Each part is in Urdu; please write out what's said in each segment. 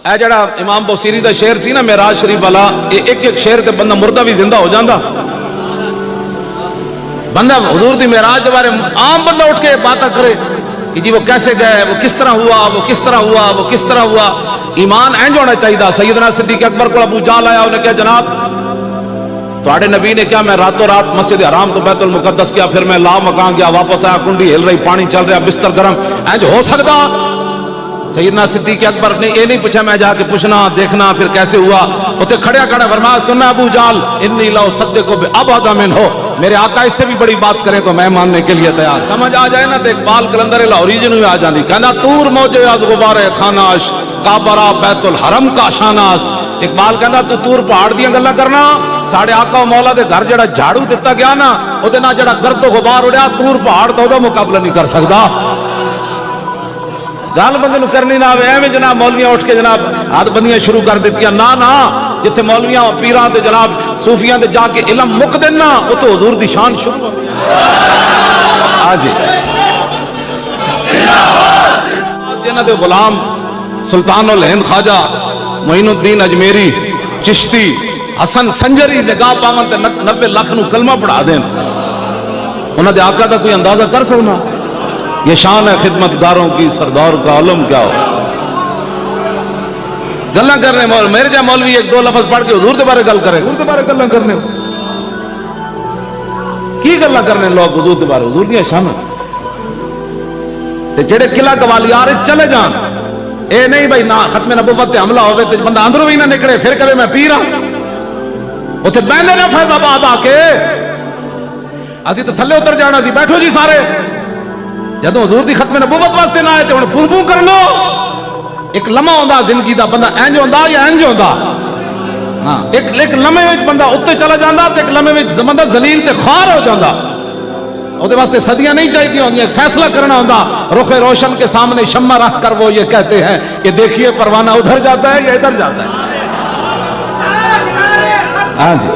اے جڑا امام بوسیری دا شعر سی نا معراج شریف والا، ایک ایک شعر تے بندہ مردہ بھی زندہ ہو جاندا. بندہ حضور دی معراج دے بارے عام بندہ اٹھ کے باتاں کرے کہ جی وہ کیسے گئے، وہ کس طرح ہوا، وہ کس طرح ہوا، وہ کس طرح ہوا. ایمان اینج ہونا چاہیے. سیدنا صدیق اکبر کو ابو جہل آیا، انہیں کہا جناب تواڈے نبی نے کیا میں راتوں رات مسجد حرام تو بیت المقدس گیا، پھر میں لا مکان گیا، واپس آیا، کنڈی ہل رہی، پانی چل رہا، بستر گرم، اینج ہو سکتا؟ سیدنا صدیق اکبر نے یہ نہیں پوچھا میں جا کے پوچھنا دیکھنا پھر کیسے ہوا. اتنے کھڑیا کھڑا فرمایا سننا ابو جہل انی لا اصدق بابعد منہ، میرے آقا اس سے بھی بڑی بات کریں تو میں ماننے کے لیے تیار. سمجھ آ جائے نا تو اقبال کلندر لاہوری جی نے آ جاندی، کہنا تور موجے از غبار خاناش کابرا بیت الحرم کا شاناس. اقبال کہنا تو تور پہاڑ دیاں گلاں کرنا، ساڑے آقا و مولا دے گھر جڑا جھاڑو دیتا گیا نا او دے نا جڑا گرد و غبار اڑیا، تور پہاڑ تو دا مقابلہ نہیں کر سکتا. گل بندے نو کرنی نہ آوے ایویں جناب مولویاں اٹھ کے جناب ہاتھ بندیاں شروع کر دیتیاں. نا نا جتھے مولویاں پیراں تے جناب صوفیاں تے جا کے علم مک دینا او تو حضور دی شان شروع. ہاں جی جنہاں دے غلام سلطان الہند خواجہ معین الدین اجمیری چشتی حسن سنجری نگاہ پاون تے 90 لاکھ نو کلمہ پڑھا دین، انہاں دے آقا دا کوئی اندازہ کر سکنا؟ یہ شان ہے خدمت گاروں کی، سردار کا علم کیا ہو. گلاں کر رہے ہیں میرے جا مولوی ایک دو لفظ پڑھ کے حضور دے بارے گل کرے، حضور دے بارے گلاں کرنے کی گلاں کرنے لوگ حضور دے بارے، حضور دی شان تے جڑے قلعہ گوالیار چلے جان. اے نہیں بھائی نہ ختم نبوت تے حملہ ہوے تے بندہ اندروں ہی نہ نکلے پھر کہے میں پیر ہاں. اوتھے بہندے نے فیض آباد آ کے اسی تے تھلے اتر جانا سی، بیٹھو جی سارے. جدو حضور دی ختم نبوت واسطے نہ آئے تے ہن پھون پھون کر لو. ایک لمحہ ہوندا زندگی دا بندہ انج ہوندا یا انج ہوندا. ہاں ایک لمحے وچ بندہ اوتے چلا جاندا تے ایک لمحے وچ بندہ ذلیل تے خوار ہو جاندا. اودے واسطے صدیاں نہیں چاہیے ہوندیاں، ایک فیصلہ کرنا ہوندا. رخ روشن کے سامنے شمع رکھ کر وہ یہ کہتے ہیں کہ دیکھیے پروانہ ادھر جاتا ہے یا ادھر جاتا ہے. ہاں جی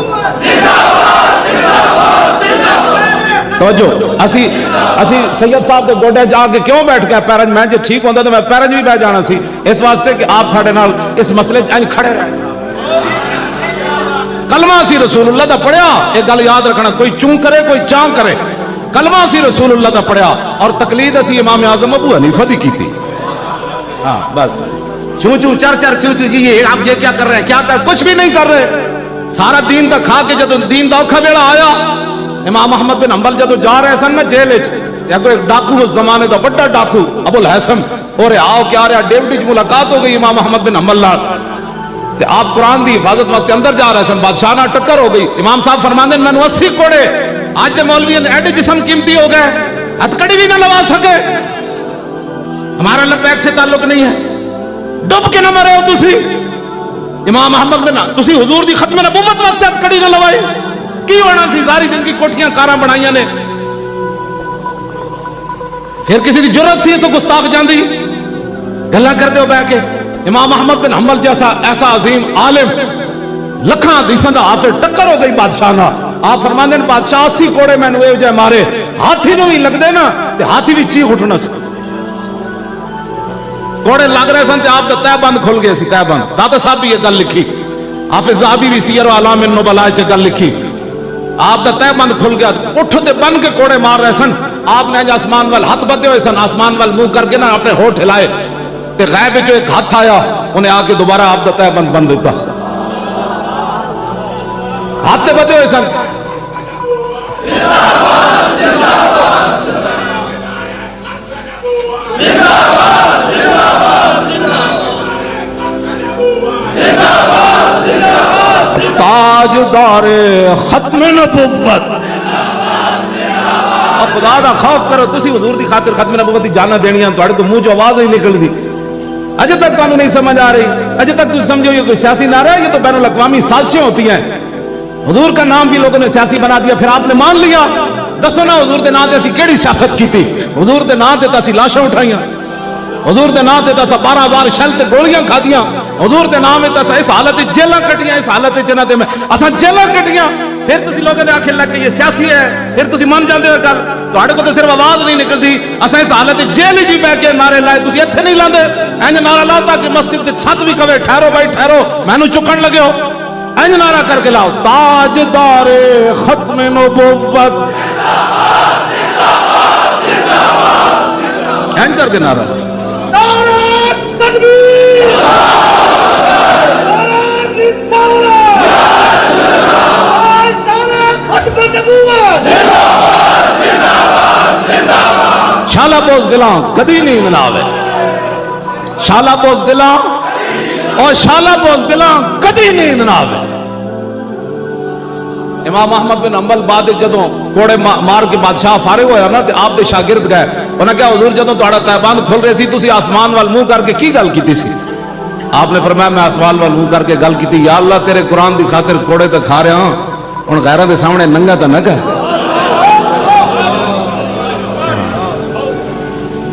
توجہ. اسی سید صاحب کے گوڈے جا کے کیوں بیٹھ کے پیرج میں جے ٹھیک ہوندا تو میں پیرج بھی بہ جانا سی، اس واسطے کہ آپ ساڈے نال اس مسئلے انج کھڑے رہے. کلمہ سی رسول اللہ دا پڑھیا، ایک گل یاد رکھنا، کوئی چوں کرے کوئی چاں کرے، کلمہ سی رسول اللہ دا پڑھیا اور تقلید اسی امام اعظم ابو حنیفہ دی کیتی. ہاں بس چوں چوں چر چر چوں چوں جی یہ آپ یہ کیا کر رہے ہیں، کیا کر کچھ بھی نہیں کر رہے. سارا دین دا کھا کے جدو دین دا اوکھا ویلا آیا، امام احمد بن حنبل جدو جا رہے سن نا جیل وچ، ایک ڈاکو اس زمانے دا بڑا ڈاکو ابو الحسن اور آؤ کیا رہا ڈیوڈی وچ ملاقات ہو گئی امام احمد بن حنبل نال تے آپ قرآن دی حفاظت واسطے اندر جا رہے سن. بادشاہ نال ٹکر ہو گئی. امام صاحب فرماندے مینوں 80 کوڑے آج دے مولوی ایڈے جسم قیمتی ہو گئے ہتھ کڑی بھی نہ لوا سکے. ہمارا لبیک سے تعلق نہیں ہے، ڈب کے نہ مرے ہو تسی. امام احمد بن تسی حضور دی ختم نبوت واسطے ہتھ کڑی نہ لوائے کی ہونا سی؟ ساری دن کی کوٹھیاں کاراں بنائیاں نے، پھر کسی دی جرت سی تو گستاخ جاندی گلاں کردے ہو بیٹھ کے. امام احمد بن حنبل جیسا ایسا عظیم عالم لکھاں حدیثاں دا حافظ ٹکر ہو گئی بادشاہ نال. آپ فرماندے نے بادشاہ 80 کوڑے مینوں اے جے مارے، ہاتھی نوں ہی لگدے نا تے ہاتھی بھی چیخ اٹھنا سی. کوڑے لگ رہے سن تے آپ دا تہ بند کھل گئے سی. تہ بند داتا صاحب بھی یہ گل لکھی، حافظ ذہبی بھی سیر و اعلام النبلاء چ گل لکھی. آپ دا تہ بند کھل گیا، اٹھ تے بن کے کوڑے مار رہے سن. آپ نے آسمان وال ہاتھ بدے ہوئے سن، آسمان وال منہ کر کے نا اپنے ہونٹ ہلائے تے غیب وچ ایک ہاتھ آیا، انہیں آ کے دوبارہ آپ دا تہ بند بند دیتا. ہاتھ تے بدے ہوئے سن. تاجدار ختم نبوت، خدا دا خوف کرو. تسی حضور دی خاطر ختم نبوت دی جانا دینیاں، تواڈے تو منہ چ آواز نہیں نکلدی. اجے تک تانوں نہیں سمجھ آ رہی، اجے تک تم سمجھو یہ کوئی سیاسی نعرہ ہے، یہ تو بین الاقوامی سازشیں ہوتی ہیں. حضور کا نام بھی لوگوں نے سیاسی بنا دیا، پھر آپ نے مان لیا. دسو نا حضور دے نام تے اسی کیڑی سیاست کیتی؟ حضور دے نام تے اسی لاشاں اٹھائیاں، حضور دے نام تے 12,000 شل تے گولیاں کھادیاں، حضور دے نام تے اس حالت جیلاں کٹیاں، اس حالت جنہاں تے اساں جیلاں کٹیاں. پھر تسی لوگوں نے آخر لگ کہ یہ سیاسی ہے، پھر تسی من جاندے ہو گل تواڈے کو تو صرف آواز نہیں نکلتی، اساں اس حالت جیل جی بہ کے نعرے لائے تسی ایتھے نہیں لاندے، انج نعرہ لاتا کہ مسجد تے چھت بھی کہے ٹھہرو بھائی ٹھہرو مینوں چکن لگے ہو، انج نعرہ کر کے لاؤ تاجدار ختم نبوت انج کر کے نعرہ شالا پوز دلاں کدی نہیں مناوے، شالا پوز دلاں اور شالا پوز دلاں کدی نہیں مناوے۔ امام احمد بن حنبل بعد جدوں کوڑے مار کے بادشاہ فارغ ہویا نا تے آپ دے شاگرد گئے، انہاں کہا حضور جدوں تہاڈا تہبند کھل رہے سی تسی آسمان وال منہ کر کے کی گل کیتی سی؟ آپ نے فرمایا میں آسمان وال منہ کر کے گل کیتی یا اللہ تیرے قرآن دی خاطر کوڑے تے کھا رہا ہوں، ہن غیراں دے سامنے ننگا تے نہ کر۔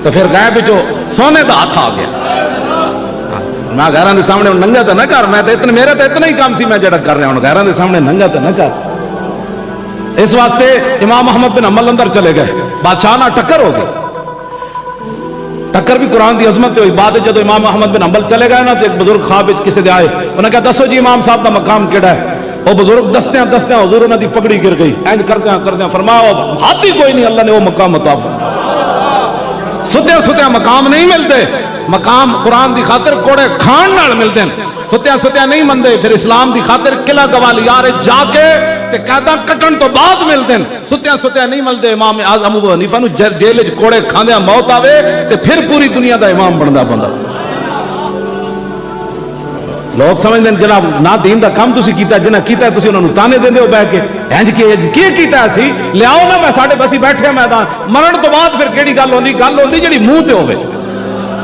تو پھر غیب جو سونے دا ہاتھ آ گیا، میں غیراں دے سامنے ننگا تے نہ کر، میں تے اتنے میرے تے اتنا ہی کام سی میں جڑا کر رہا ہوں، غیراں دے سامنے ننگا تے نہ کر۔ اس واسطے امام احمد بن حنبل اندر چلے گئے، بادشاہ نہ ٹکر ہو گئی، ٹکر بھی قرآن دی عظمت ہوئی۔ بعد جب امام احمد بن حنبل چلے گئے نا تو ایک بزرگ خواب وچ کسے دے آئے، انہوں نے کہا دسو جی امام صاحب دا مقام کیڑا ہے؟ وہ بزرگ دستیاں حضور انہاں دی پگڑی گر گئی، اینج کردیاں فرمایا ہاتھ ہی کوئی نہیں، اللہ نے وہ مقام عطا فرمایا۔ ستیا مقام نہیں ملتے، مقام قرآن دی خاطر کوڑے کھان نال ملتے ہیں، ستیا نہیں مندے، پھر اسلام دی خاطر قلعہ گوالیار جا کے تے قیداں کٹن تو بعد ملتے ہیں، ستیا نہیں ملتے۔ امام اعظم ابو حنیفہ نو جیل وچ کوڑے کھاندیاں موت آوے تے پھر پوری دنیا دا امام بندا بندہ۔ لوگ سمجھتے ہیں جناب نہ دین دا کام تسی کیتا، جنہ کیتا ہے تسی انہاں نوں تانے دیندے ہو بیٹھ کے انج کی کیتا سی، لیاؤ نا میں ساڈے بسی بیٹھے میدان، مرن تو بعد پھر کیڑی گل ہوندی جڑی منہ تے ہوے۔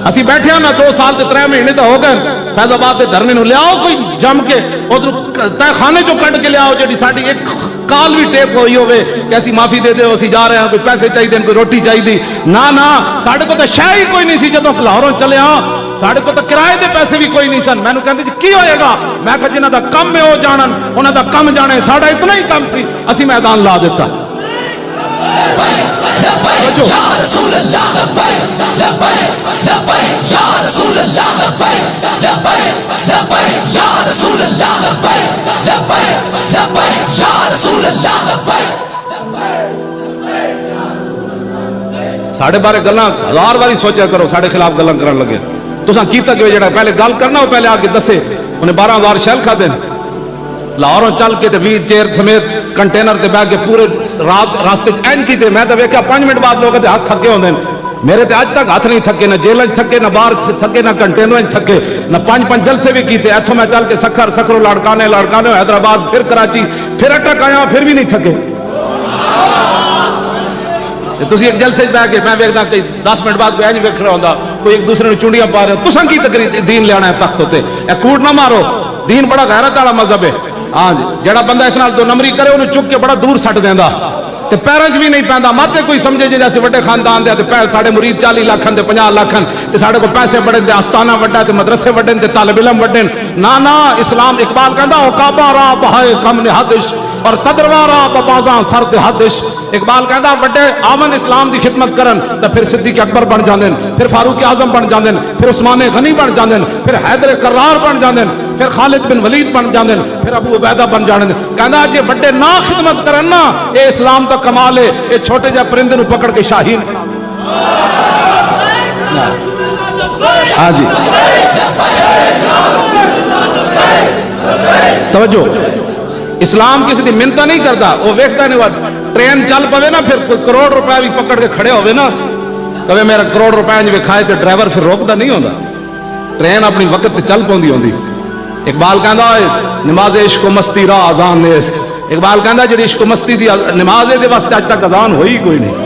اسی بیٹھے ہاں نا 2 سال تے 3 مہینے تو ہو گئے فیض آباد دے دھرنے نوں، لیاؤ کوئی جم کے ادھر تہ خانے چوں کڈ کے لیاؤ جڑی ساڈی ایک کال بھی ٹیپ ہوئی ہوے کہ اسی معافی دے دیو، اسی جا رہے ہیں، کوئی پیسے چاہیے کوئی روٹی چاہیے، نہ ساڈے کو تو شے ہی کوئی نہیں سی۔ جدوں لاہوروں چلے ہاں ساڈے کو تو کرائے دے پیسے بھی کوئی نہیں سن، مینوں کہندے جی کی ہوئے گا، میں کہا جنہاں دا کم ہے وہ جانن، انہاں دا کم جانے، ساڈا اتنا ہی کم سی، اسی میدان لا دیتا۔ ساڑھے بارے گلاں 1000 باری سوچا کرو، ساڑھے خلاف گلاں کرن لگے تساں کیتا کہ جڑا پہلے گل کرنا ہو پہلے آ کے دسے، انہیں 12 شیل کھا دین، لاہوروں چل کے تے 20 چیر سمیت کنٹینر تے بیٹھ کے پورے رات راستے این کیتے، میں تے ویکھیا 5 منٹ بعد لوگ تے ہاتھ تھکے ہوندے، میرے تے اج تک ہاتھ نہیں تھکے، نہ جیل وچ تھکے، نہ باہر تھکے، نہ کنٹینر وچ تھکے، نہ 5 جلسے بھی کیتے، ایتھوں میں چل کے سکھرو لاڑکانے حیدرآباد، پھر کراچی، پھر اٹک آیا، پھر بھی نہیں تھکے۔ تسی ایک جلسے بیٹھ کے میں ویکھدا کہ 10 منٹ بعد کوئی انج ویکھ رہا ہوندا، کوئی ایک دوسرے نوں چونڈیاں پا رہے، تساں کی تقریر دین لیانا ہے تخت تے، اے کوڑ نہ مارو، دین بڑا غیرت والا مذہب ہے۔ ہاں جی، جڑا بندہ اس نال 2 نمبری کرے انہوں چک کے بڑا دور سٹ دیندا تے پیراں 'چ بھی نہیں پیندا، ماتے کوئی سمجھے جی جیسے وڈے خاندان دے تے ساڈے مرید 40 لاکھ تے 50 لاکھ تے ساڈے کو پیسے بڑے تے آستانہ وڈا تے مدرسے وڈے تے طالب علم وڈے، نہ اسلام اقبال کہندا عقابہ را بہائے کم نہادش اور تدروارا بازاں سر دہادش۔ اقبال کہندا وڈے آمن اسلام دی خدمت کرن تے پھر صدیق اکبر بن جاندے، پھر فاروق اعظم بن جاندے، پھر عثمان غنی بن جاندے، پھر حیدر کرار بن جاندے، پھر خالد بن ولید بن جاندے، پھر ابو عبیدہ بن جاندے۔ کہندا جے وڈے نہ خدمت کرن نا اے اسلام دا کمال ہے، اے چھوٹے جے پرندے نوں پکڑ کے شاہین ہاں جی توجہ، اسلام کسی دی منتا نہیں کرتا، وہ ویکھتا نہیں، ٹرین چل پوے نا پھر کوئی کروڑ روپے بھی پکڑ کے کھڑے ہوئے نا کبھی میرا کروڑ روپے جی کھائے تو ڈرائیور پھر روکتا نہیں ہوتا، ٹرین اپنی وقت تے چل پوندی ہوندی۔ اقبال کہندا نماز عشق و مستی را اذان نیست، اقبال کہندا جڑی عشق و مستی دی نماز دے واسطے اج تک اذان ہوئی کوئی نہیں،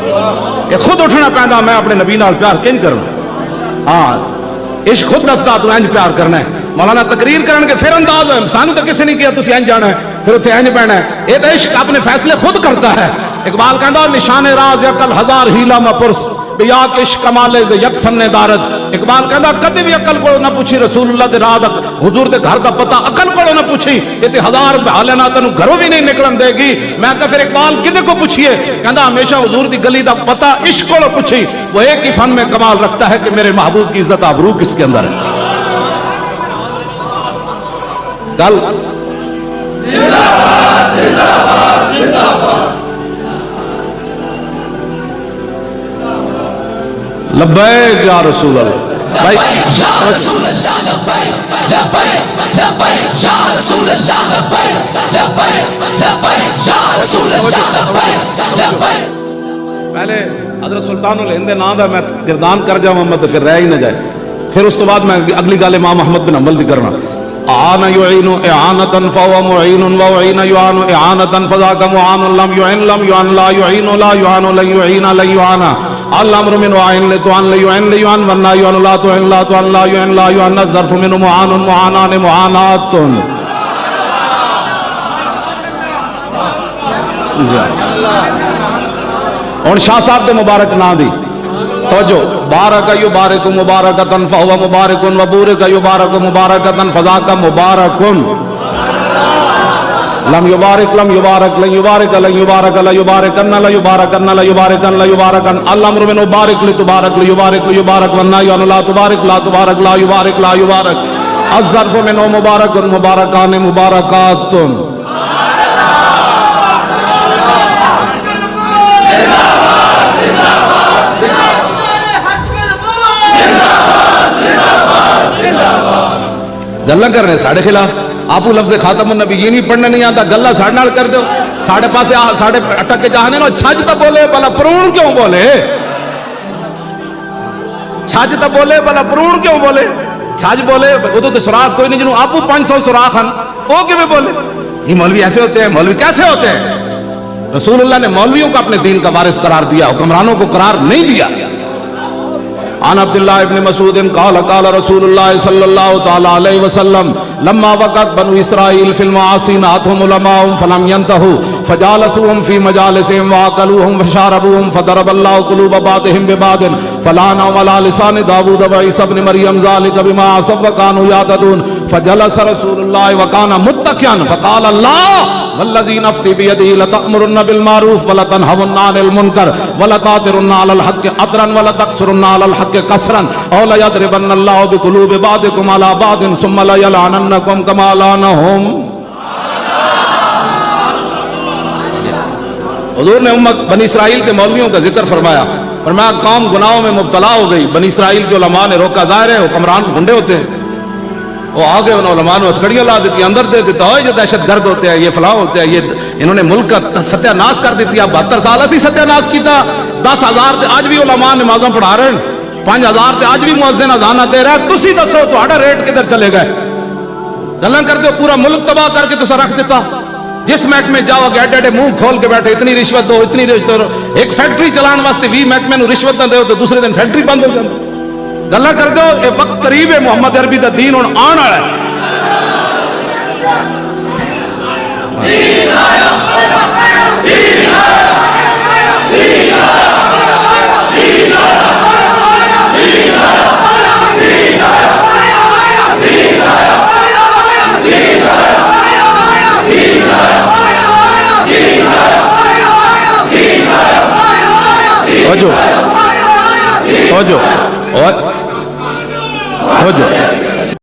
یہ خود اٹھنا پیندا میں اپنے نبی نال پیار کیں کرنا، ہاں عشق خود دسدا تو انج پیار کرنا ہے۔ مولانا تقریر کرن کے پھر انداز ہوئے، سانو تو کسی نہیں کیا تسی انج جانا ہے پھر اتنے انج پہنا ہے، یہ تو عشق اپنے فیصلے خود کرتا ہے۔ اقبال کہندا نشان راز عقل 1000 ہیلا مپرس بیاک عشق کمالے ز یک فن دارد، اقبال کہندا کدی بھی عقل کو نہ پوچھی رسول اللہ دے راہ دا حضور دے گھر دا پتہ عقل کو نہ پوچھی یہ تے ہزار بہالے نہ تینوں گھروں بھی نہیں نکلن دے گی. میں کہ پھر اقبال کدے کو پوچھیے؟ کہندا ہمیشہ حضور دی گلی دا پتہ عشق کو پوچھی. وہ ایک ہی فن میں کمال رکھتا ہے کہ میرے محبوب کی عزت آبرو کس کے اندر ہے. گل لبیک یا رسول اللہ بھائی پہلے حضرت سلطان الہند نام دا میں گردان کر جاؤں میں تو پھر رہ ہی نہ جائے. پھر اس تو بعد میں اگلی گل امام احمد بن حنبل دی کرنا. آن یعین اعانتا فهو معین وعین یعان اعانتا فذاک معان لم یعین لم یعان لا یعین لا یعان لن یعین لن یعانا الامر من وعین لتعان لیعین لیعان ورنہ یعان لا تعین لا تعان لا یعین لا یعان الظرف من معان معانان معانات. اور شاہ صاحب دے مبارک نام دی توجہ. بارک یبارک مبارکتن فہو مبارکن وبورک یبارک مبارکتن فذاک مبارکن لم یبارک لم یبارک لن یبارک لن یبارک لا یبارکن لا یبارکن لا یبارکن لا یبارکن الامر من بارک لتبارک لیبارک لیبارک والنہی عن لا تبارک لا تبارک لا یبارک لا یبارک الظرف من مبارک مبارکان مبارکات. گلا کر رہے ساڑھے خلاف. آپ لفظ خاتم النبیین پڑھنے نہیں آتا, گلا ساڑھے نال کر دو. ساڑھے پاسے ساڑھے اٹک کے چاہنے نو چھج تا بولے بلا پرون کیوں بولے؟ چھج تا بولے بلا پرون کیوں بولے؟ چھج بولے وہ تو سوراخ کوئی نہیں جنہوں آپ 500 سوراخ ہیں وہ کیوں بولے؟ جی مولوی ایسے ہوتے ہیں, مولوی کیسے ہوتے ہیں؟ رسول اللہ نے مولویوں کو اپنے دین کا وارث قرار دیا, حکمرانوں کو قرار نہیں دیا. عن عبداللہ ابن مسعود قال قال رسول اللہ صلی اللہ تعالی علیہ وسلم لما وقت بنو اسرائیل فی المعاصی ناتهم علماء فلم ينتهوا فجالسوهم في مجالسهم وآكلوهم فشاربوهم فضرب الله قلوب بعضهم ببعض فلعنهم على لسان داود وعيسى ابن مريم ذلك بما عصوا وكانوا يعتدون فجلس رسول الله وكان متكئا فقال الله والذي نفسي بيده لتأمرن بالمعروف ولتنهون عن المنكر ولتعترن على الحق عطرا ولتكسرن على الحق كسرا او ليضربن الله بقلوب بعضكم على بعض ثم ليلعننكم كما لعنهم. حضور نے امت بنی اسرائیل کے مولویوں کا ذکر فرمایا, فرمایا قوم گناہوں میں مبتلا ہو گئی. بنی اسرائیل کے علماء نے روکا. ظاہر ہے حکمران گنڈے ہوتے ہیں, وہ آگے ان علماء نے ہتھکڑیاں لا دیتی, اندر دے دیتا ہے یہ دہشت گرد ہوتے ہیں, یہ فلاں ہوتے ہیں, یہ انہوں نے ملک کا ستیہ ناس کر دیتی. اب 72 سال اسی ستیہ ناس کیتا. 10,000 تے آج بھی علماء نمازاں پڑھا رہے ہیں, 5,000 تے آج بھی مؤذن اذاناں دے رہا ہے. تسی دسو تہاڈا ریٹ کدھر چلے گئے؟ گلاں کر دو پورا ملک تباہ کر کے تسا رکھ دیتا. جس محکمے جاؤ گے ایڈے ایڈے منہ کھول کے بیٹھے, اتنی رشوت دو اتنی رشوت دو. ایک فیکٹری چلان واسطے 20 محکمے نو رشوت نہ دیو تو دوسرے دن فیکٹری بند ہو جاتی. گلاں کر دو یہ وقت قریب ہے, محمد عربی دا دین ہن آن والا ہے. دین آیا دین آیا دین آیا دین آیا دین آیا دین آیا دین آیا دین آیا دین آیا دین آیا دین آیا. توجہ توجہ توجہ